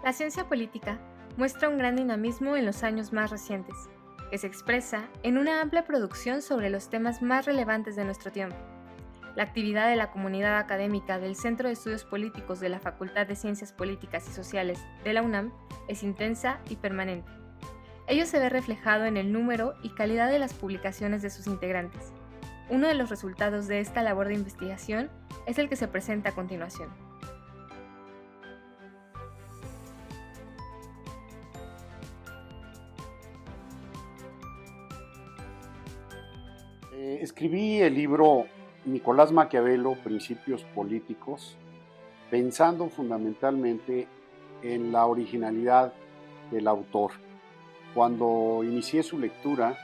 La ciencia política muestra un gran dinamismo en los años más recientes, que se expresa en una amplia producción sobre los temas más relevantes de nuestro tiempo. La actividad de la comunidad académica del Centro de Estudios Políticos de la Facultad de Ciencias Políticas y Sociales de la UNAM es intensa y permanente. Ello se ve reflejado en el número y calidad de las publicaciones de sus integrantes. Uno de los resultados de esta labor de investigación es el que se presenta a continuación. Escribí el libro Nicolás Maquiavelo, Principios Políticos, pensando fundamentalmente en la originalidad del autor. Cuando inicié su lectura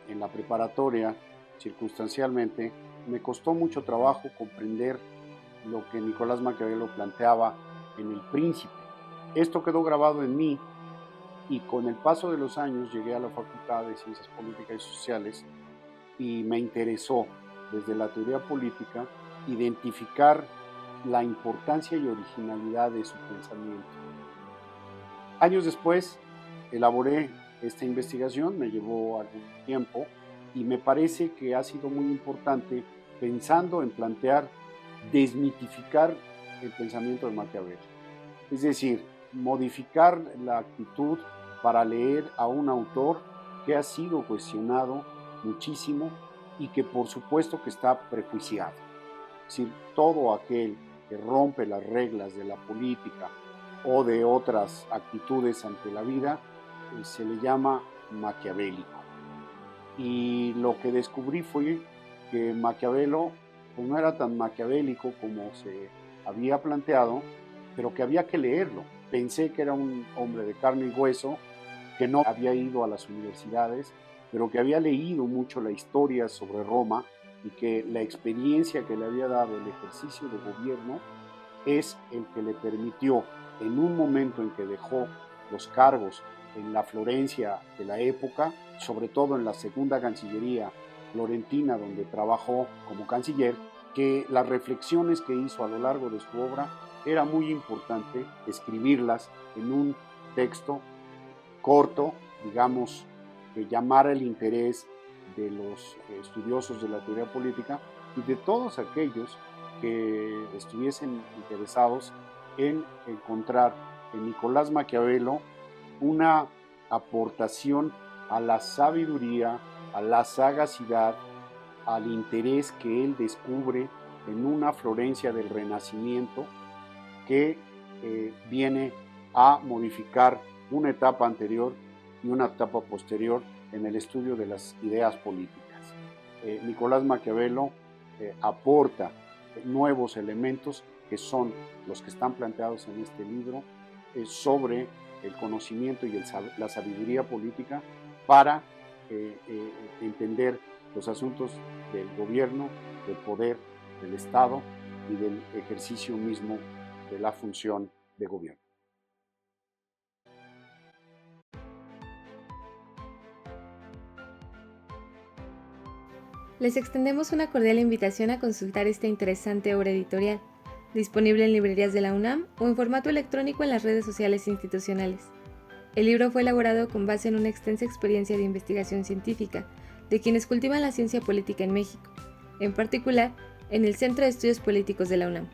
en la preparatoria, circunstancialmente, me costó mucho trabajo comprender lo que Nicolás Maquiavelo planteaba en El Príncipe. Esto quedó grabado en mí y con el paso de los años llegué a la Facultad de Ciencias Políticas y Sociales y me interesó desde la teoría política identificar la importancia y originalidad de su pensamiento. Años después elaboré esta investigación, me llevó algún tiempo y me parece que ha sido muy importante pensando en plantear, desmitificar el pensamiento de Maquiavelo. Es decir, modificar la actitud para leer a un autor que ha sido cuestionado muchísimo y que por supuesto que está prejuiciado. Es decir, todo aquel que rompe las reglas de la política o de otras actitudes ante la vida se le llama maquiavélico. Y lo que descubrí fue que Maquiavelo pues, no era tan maquiavélico como se había planteado, pero que había que leerlo. Pensé que era un hombre de carne y hueso, que no había ido a las universidades, pero que había leído mucho la historia sobre Roma y que la experiencia que le había dado el ejercicio de gobierno es el que le permitió, en un momento en que dejó los cargos en la Florencia de la época, sobre todo en la segunda Cancillería florentina donde trabajó como canciller, que las reflexiones que hizo a lo largo de su obra era muy importante escribirlas en un texto corto, digamos, que llamara el interés de los estudiosos de la teoría política y de todos aquellos que estuviesen interesados en encontrar en Nicolás Maquiavelo una aportación a la sabiduría, a la sagacidad, al interés que él descubre en una Florencia del Renacimiento que viene a modificar una etapa anterior y una etapa posterior en el estudio de las ideas políticas. Nicolás Maquiavelo aporta nuevos elementos que son los que están planteados en este libro sobre el conocimiento y la sabiduría política para entender los asuntos del gobierno, del poder, del Estado y del ejercicio mismo de la función de gobierno. Les extendemos una cordial invitación a consultar esta interesante obra editorial, disponible en librerías de la UNAM o en formato electrónico en las redes sociales institucionales. El libro fue elaborado con base en una extensa experiencia de investigación científica de quienes cultivan la ciencia política en México, en particular en el Centro de Estudios Políticos de la UNAM.